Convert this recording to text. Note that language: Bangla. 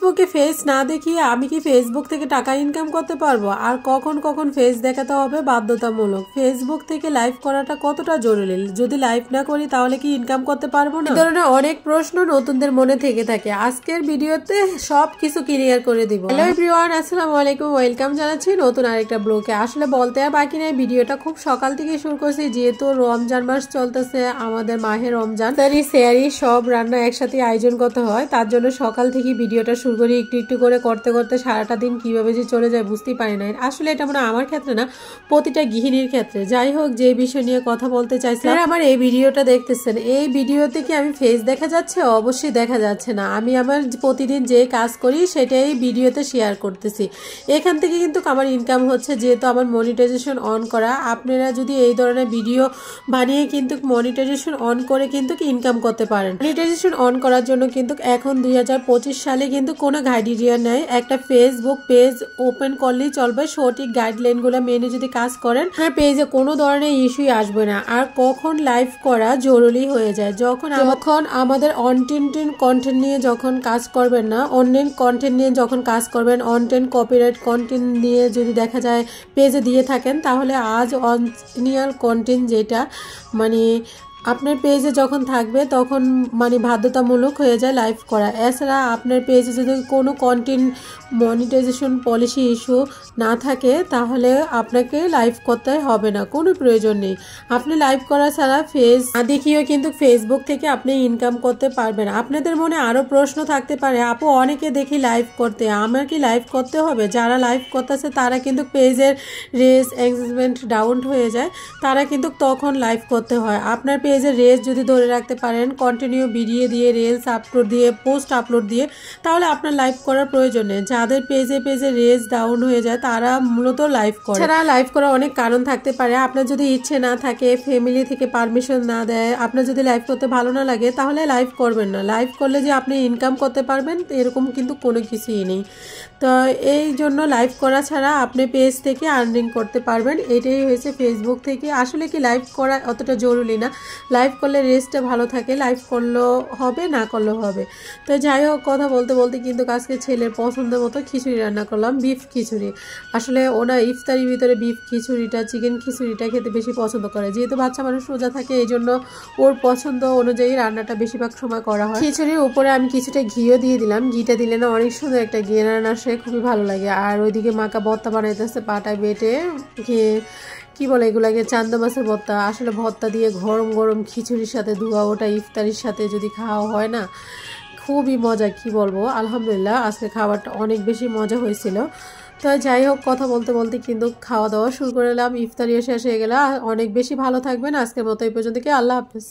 ফেসবুকে ফেস না দেখিয়ে আমি কি ফেসবুক থেকে টাকা ইনকাম করতে পারবো? আর কখন কখন ফেস দেখাতে হবে বাধ্যতামূলক? ফেসবুক থেকে লাইভ করাটা কতটা জরুরি? যদি লাইভ না করি তাহলে কি ইনকাম করতে পারবো না? এই ধরনের অনেক প্রশ্ন নতুনদের মনে থেকে থাকে। আজকের ভিডিওতে সব কিছু ক্লিয়ার করে দিব। হ্যালো এভরিওয়ান, আসসালামু আলাইকুম, ওয়েলকাম জানাচ্ছি নতুন আরেকটা ব্লগে। আসলে বলতে আর বাকি নাই, ভিডিওটা খুব সকাল থেকে শুরু করছি, যেহেতু রমজান মাস চলতেছে, আমাদের মাহে রমজান, সেয়ারি সব রান্না একসাথে আয়োজন করতে হয়। তার জন্য সকাল থেকে ভিডিওটা শুরু করি, একটু একটু করে করতে করতে সারাটা দিন কিভাবে যে চলে যায় বুঝতেই পারি না। আসলে এটা মানে আমার ক্ষেত্রে না, প্রতিটা গৃহিণীর ক্ষেত্রে। যাই হোক, যে বিষয় নিয়ে কথা বলতে চাইছিলাম, আমার এই ভিডিওটা দেখতেছেন, এই ভিডিওতে কি আমি ফেস দেখা যাচ্ছে? অবশ্যই দেখা যাচ্ছে না। আমি আমার প্রতিদিন যে কাজ করি সেটাই ভিডিওতে শেয়ার করতেছি। এখান থেকে কিন্তু আমার ইনকাম হচ্ছে, যেহেতু আমার মনিটাইজেশন অন করা। আপনারা যদি এই ধরনের ভিডিও বানিয়ে কিন্তু মনিটাইজেশন অন করে কিন্তু ইনকাম করতে পারেন। মনিটাইজেশন অন করার জন্য কিন্তু এখন 2025 সালে কিন্তু কোনো গাইডলাইন নেই। একটা ফেসবুক পেজ ওপেন করলেই চলবে, সঠিক গাইডলাইনগুলো মেনে যদি কাজ করেন, আপনার পেজে কোনো ধরনের ইস্যুই আসবে না। আর কখন লাইভ করা জরুরি হয়ে যায়, যখন আমাদের অনটেন্ট কন্টেন্ট নিয়ে যখন কাজ করবেন না, অনলাইন কন্টেন্ট নিয়ে যখন কাজ করবেন, অনটেন্ট কপিরাইট কন্টেন্ট নিয়ে যদি দেখা যায় পেজে দিয়ে থাকেন, তাহলে আজ অরিজিনাল কন্টেন্ট যেটা মানে আপনার পেজে যখন থাকবে তখন মানে বাধ্যতামূলক হয়ে যায় লাইভ করা। এছাড়া আপনার পেজে যদি কোনো কন্টেন্ট মনিটাইজেশন পলিসি ইস্যু না থাকে, তাহলে আপনাকে লাইভ করতে হবে না, কোনো প্রয়োজন নেই। আপনি লাইভ করা ছাড়া ফেস না দেখিয়েও কিন্তু ফেসবুক থেকে আপনি ইনকাম করতে পারবেন। আপনাদের মনে আরও প্রশ্ন থাকতে পারে, আপু অনেকে দেখি লাইভ করতে, আমার কি লাইভ করতে হবে? যারা লাইভ করতেছে তারা কিন্তু পেজের রেস এঙ্গেজমেন্ট ডাউন হয়ে যায়, তারা কিন্তু তখন লাইভ করতে হয়। আপনার পেজের রেস যদি ধরে রাখতে পারেন, কন্টিনিউ ভিডিও দিয়ে, রিলস আপলোড দিয়ে, পোস্ট আপলোড দিয়ে, তাহলে আপনার লাইভ করার প্রয়োজন নেই। যাদের পেজে রেস ডাউন হয়ে যায় তারা মূলত লাইভ করে। ছাড়া লাইভ করার অনেক কারণ থাকতে পারে। আপনার যদি ইচ্ছে না থাকে, ফ্যামিলি থেকে পারমিশন না দেয়, আপনার যদি লাইভ করতে ভালো না লাগে, তাহলে লাইভ করবেন না। লাইভ করলে যে আপনি ইনকাম করতে পারবেন এরকম কিন্তু কোনো কিছুই নেই। তো এই জন্য লাইভ করা ছাড়া আপনি পেজ থেকে আর্নিং করতে পারবেন। এটাই হয়েছে ফেসবুক থেকে। আসলে কি লাইভ করা অতটা জরুরি না, লাইভ করলে রেসটা ভালো থাকে, লাইভ করলেও হবে, না করলেও হবে। তো যাই হোক, কথা বলতে বলতে কিন্তু আজকে ছেলের পছন্দের মতো খিচুড়ি রান্না করলাম, বিফ খিচুড়ি। আসলে ওনা ইফতারির ভিতরে বিফ খিচুড়িটা, চিকেন খিচুড়িটা খেতে বেশি পছন্দ করে। যেহেতু বাচ্চা মানুষ রোজা থাকে, এই জন্য ওর পছন্দ অনুযায়ী রান্নাটা বেশিরভাগ সময় করা হয়। খিচুড়ির উপরে আমি কিছুটা ঘিও দিয়ে দিলাম। ঘিটা দিলে না অনেক সুন্দর একটা ঘেরান আসে, খুবই ভালো লাগে। আর ওইদিকে মাকা ভর্তা বানাইতেছে, পাটায় বেটে কি বলে এগুলাকে, চান্দা মাছের ভর্তা। আসলে ভর্তা দিয়ে গরম গরম খিচুড়ির সাথে ধোয়া ওটা ইফতারির সাথে যদি খাওয়া হয় না, খুবই মজা, কি বলবো। আলহামদুলিল্লাহ আজকে খাবারটা অনেক বেশি মজা হয়েছিল। তো যাই হোক, কথা বলতে বলতে কিন্তু খাওয়া দাওয়া শুরু করে এলাম, ইফতারিও শেষ হয়ে গেল। অনেক বেশি ভালো থাকবেন। আজকের মতো এই পর্যন্ত, কি আল্লাহ হাফেজ।